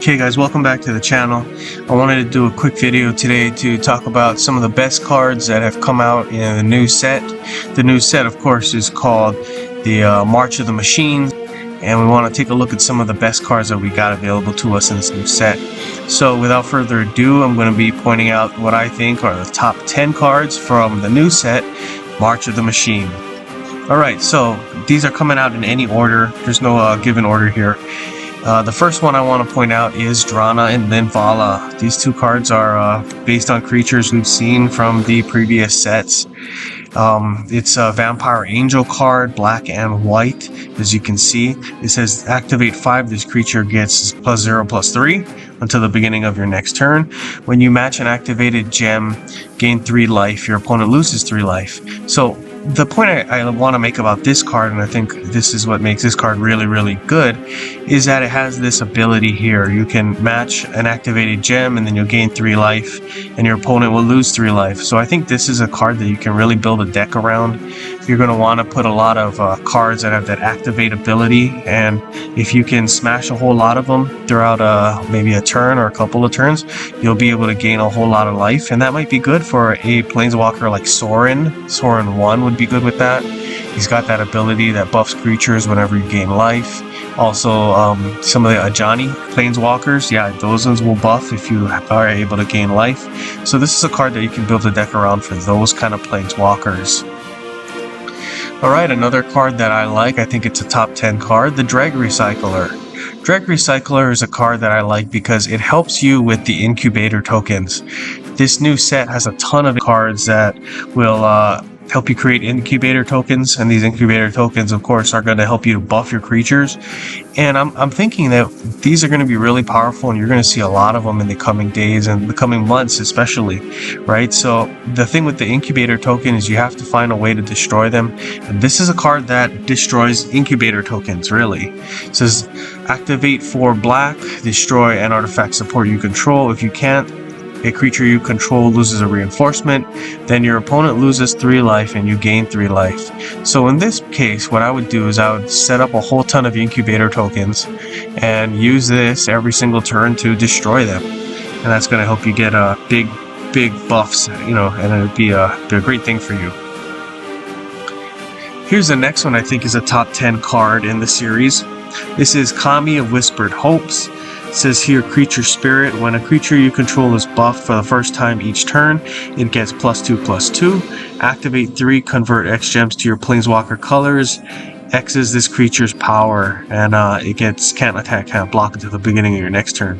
Okay guys, welcome back to the channel. I wanted to do a quick video today to talk about some of the best cards that have come out in the new set. The new set, of course, is called the March of the Machines, and we want to take a look at some of the best cards that we got available to us in this new set. So without further ado, I'm going to be pointing out what I think are the top 10 cards from the new set, March of the Machine. Alright, so these are coming out in any order. There's no given order here. The first one I want to point out is Drana and then Vala. These two cards are based on creatures we've seen from the previous sets. It's a Vampire Angel card, black and white, as you can see. It says activate 5, this creature gets +0/+3 until the beginning of your next turn. When you match an activated gem, gain 3 life, your opponent loses 3 life. So the point I want to make about this card, and I think this is what makes this card really good, is that it has this ability here. You can match an activated gem and then you'll gain 3 life and your opponent will lose 3 life. So I think this is a card that you can really build a deck around. You're going to want to put a lot of cards that have that activate ability, and if you can smash a whole lot of them throughout maybe a turn or a couple of turns, you'll be able to gain a whole lot of life, and that might be good for a planeswalker like Sorin. Sorin 1 would be good with that. He's got that ability that buffs creatures whenever you gain life. Also, some of the Ajani planeswalkers, yeah, those ones will buff if you are able to gain life. So this is a card that you can build a deck around for those kind of planeswalkers. Alright, another card that I like, I think it's a top 10 card, the Dreg Recycler. Dreg Recycler is a card that I like because it helps you with the incubator tokens. This new set has a ton of cards that will help you create incubator tokens, and these incubator tokens, of course, are going to help you to buff your creatures. And I'm thinking that these are going to be really powerful, and you're going to see a lot of them in the coming days and the coming months especially, right? So the thing with the incubator token is you have to find a way to destroy them, and this is a card that destroys incubator tokens, really. It says activate 4 black, destroy an artifact support you control. If you can't, a creature you control loses a reinforcement, then your opponent loses 3 life and you gain 3 life. So in this case, what I would do is I would set up a whole ton of incubator tokens and use this every single turn to destroy them. And that's going to help you get a big buffs, you know, and it would be a great thing for you. Here's the next one I think is a top 10 card in the series. This is Kami of Whispered Hopes. It says here, creature spirit. When a creature you control is buffed for the first time each turn, it gets +2/+2. Activate 3, convert X gems to your planeswalker colors. X is this creature's power, and it gets can't attack, can't block until the beginning of your next turn.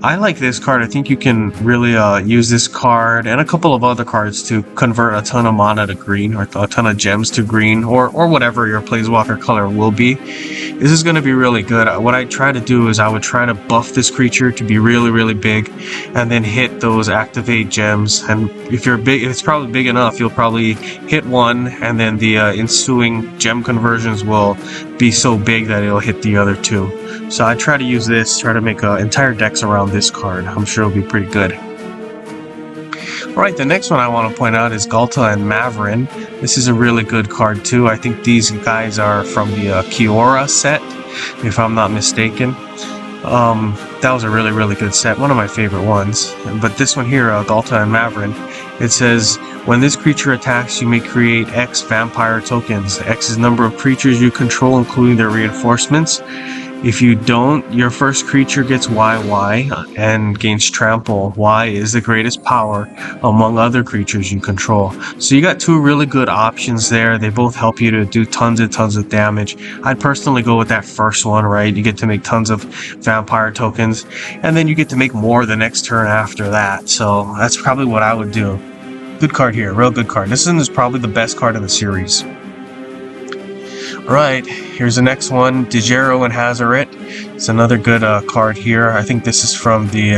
I like this card. I think you can really use this card and a couple of other cards to convert a ton of mana to green, or a ton of gems to green, or whatever your planeswalker color will be. This is going to be really good. What I try to do is I would try to buff this creature to be really big, and then hit those activate gems. And if you're big, if it's probably big enough, you'll probably hit one, and then the ensuing gem conversions will be so big that it'll hit the other 2. So I try to use this, try to make entire decks around this card. I'm sure it'll be pretty good. Alright, the next one I want to point out is Ghalta and Maverick. This is a really good card too. I think these guys are from the Kiora set, if I'm not mistaken. That was a really good set, one of my favorite ones. But this one here, Ghalta and Maverick, it says, when this creature attacks, you may create X vampire tokens. X is the number of creatures you control, including their reinforcements. If you don't, your first creature gets YY and gains trample. Y is the greatest power among other creatures you control. So you got 2 really good options there. They both help you to do tons of damage. I'd personally go with that first one, right? You get to make tons of vampire tokens, and then you get to make more the next turn after that. So that's probably what I would do. Good card here, real good card. This one is probably the best card in the series. Alright, here's the next one, Dijero and Hazaret. It's another good card here. I think this is from the,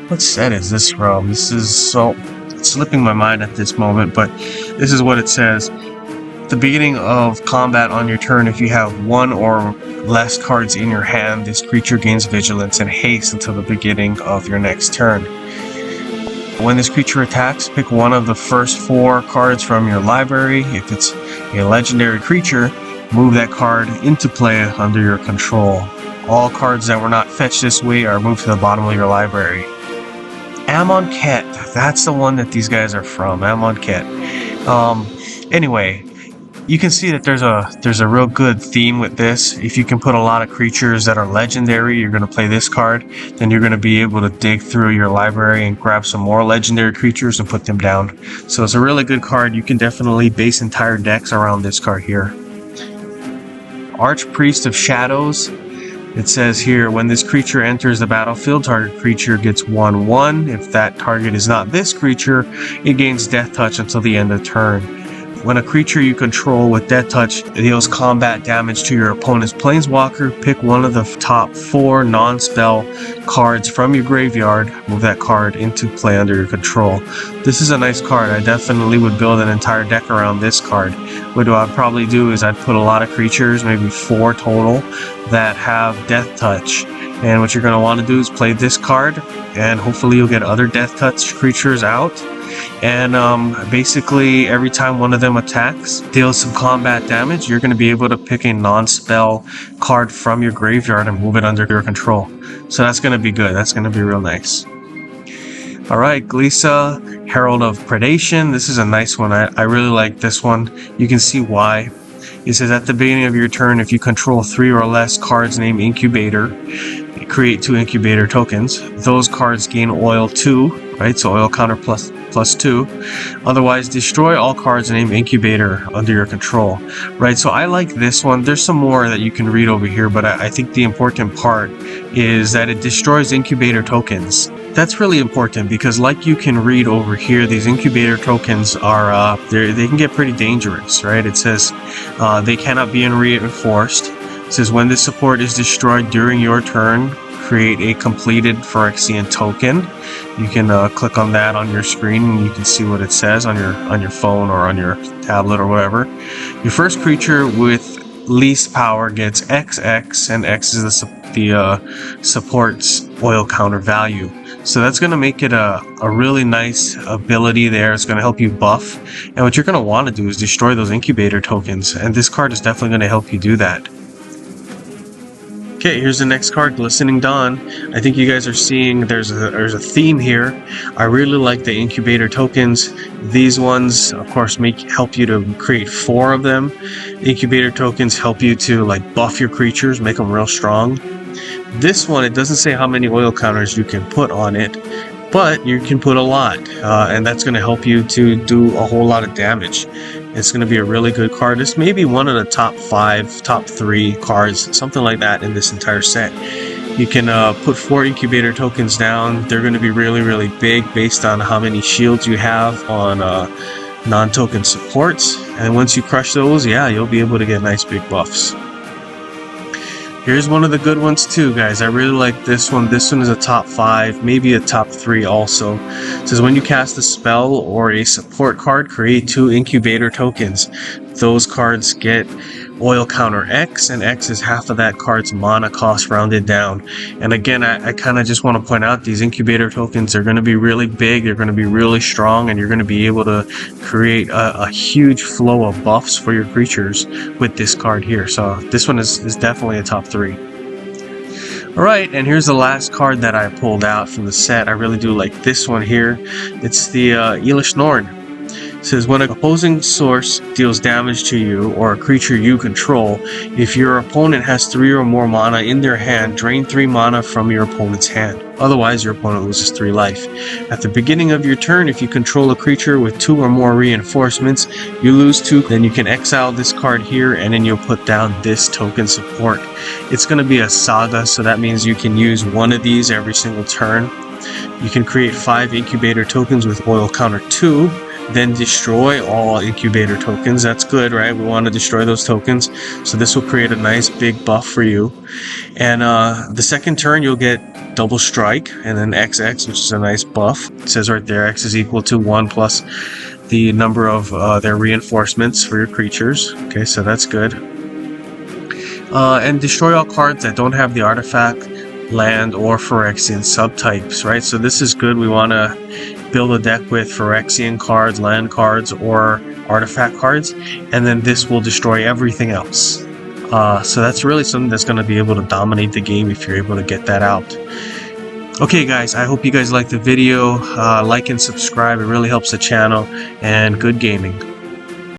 what set is this from? This is, so, it's slipping my mind at this moment, but this is what it says. At the beginning of combat on your turn, if you have 1 or less cards in your hand, this creature gains vigilance and haste until the beginning of your next turn. When this creature attacks, pick one of the first 4 cards from your library. If it's a legendary creature, move that card into play under your control. All cards that were not fetched this way are moved to the bottom of your library. Amonkhet, that's the one that these guys are from, Amonkhet. Anyway, you can see that there's a real good theme with this. If you can put a lot of creatures that are legendary, you're going to play this card. Then you're going to be able to dig through your library and grab some more legendary creatures and put them down. So it's a really good card. You can definitely base entire decks around this card here. Archpriest of Shadows. It says here, when this creature enters the battlefield, target creature gets 1/1. If that target is not this creature, it gains Death Touch until the end of turn. When a creature you control with Death Touch deals combat damage to your opponent's planeswalker, pick one of the top 4 non-spell cards from your graveyard, move that card into play under your control. This is a nice card. I definitely would build an entire deck around this card. What I'd probably do is I'd put a lot of creatures, maybe 4 total, that have Death Touch. And what you're going to want to do is play this card, and hopefully you'll get other Death Touch creatures out. And basically every time one of them attacks, deals some combat damage, you're going to be able to pick a non-spell card from your graveyard and move it under your control. So that's going to be good. That's going to be real nice. Alright, Glisa, Herald of Predation. This is a nice one. I really like this one. You can see why. It says at the beginning of your turn, if you control 3 or less cards named Incubator, create 2 Incubator tokens. Those cards gain oil 2, right? So oil counter plus 2. Otherwise, destroy all cards named Incubator under your control, right? So I like this one. There's some more that you can read over here, but I think the important part is that it destroys Incubator tokens. That's really important because, like you can read over here, these Incubator tokens are they can get pretty dangerous, right? It says they cannot be reinforced. It says when this support is destroyed during your turn, create a completed Phyrexian token. You can click on that on your screen and you can see what it says on your phone or on your tablet or whatever. Your first creature with least power gets XX, and X is the support's oil counter value. So that's going to make it a really nice ability there. It's going to help you buff. And what you're going to want to do is destroy those Incubator tokens. And this card is definitely going to help you do that. Okay, here's the next card, Glistening Dawn. I think you guys are seeing there's a theme here. I really like the Incubator tokens. These ones, of course, help you to create 4 of them. Incubator tokens help you to like buff your creatures, make them real strong. This one, it doesn't say how many oil counters you can put on it, but you can put a lot, and that's going to help you to do a whole lot of damage. It's going to be a really good card. This may be one of the top 5, top 3 cards, something like that in this entire set. You can put 4 Incubator tokens down. They're going to be really, really big based on how many shields you have on non-token supports. And once you crush those, yeah, you'll be able to get nice big buffs. Here's one of the good ones too, guys. I really like this one. This one is a top 5, maybe a top 3 also. It says when you cast a spell or a support card, create 2 Incubator tokens. Those cards get oil counter X, and X is half of that card's mana cost rounded down. And again, I kind of just want to point out these Incubator tokens are going to be really big, they're going to be really strong, and you're going to be able to create a huge flow of buffs for your creatures with this card here. So this one is definitely a top 3. Alright, and here's the last card that I pulled out from the set. I really do like this one here. It's the Elish Nord. It says when an opposing source deals damage to you or a creature you control, if your opponent has 3 or more mana in their hand, drain 3 mana from your opponent's hand. Otherwise, your opponent loses 3 life. At the beginning of your turn, if you control a creature with 2 or more reinforcements, you lose 2. Then you can exile this card here, and then you'll put down this token support. It's going to be a saga, so that means you can use one of these every single turn. You can create 5 Incubator tokens with oil counter 2. Then destroy all Incubator tokens. That's good, right? We want to destroy those tokens. So this will create a nice big buff for you. And the second turn, you'll get double strike and then XX, which is a nice buff. It says right there, X is equal to 1 plus the number of their reinforcements for your creatures. Okay, so that's good. And destroy all cards that don't have the artifact, land, or Phyrexian subtypes, right? So this is good. We want to build a deck with Phyrexian cards, land cards, or artifact cards, and then this will destroy everything else. So that's really something that's going to be able to dominate the game if you're able to get that out. Okay guys, I hope you guys liked the video. Like and subscribe, it really helps the channel, and good gaming.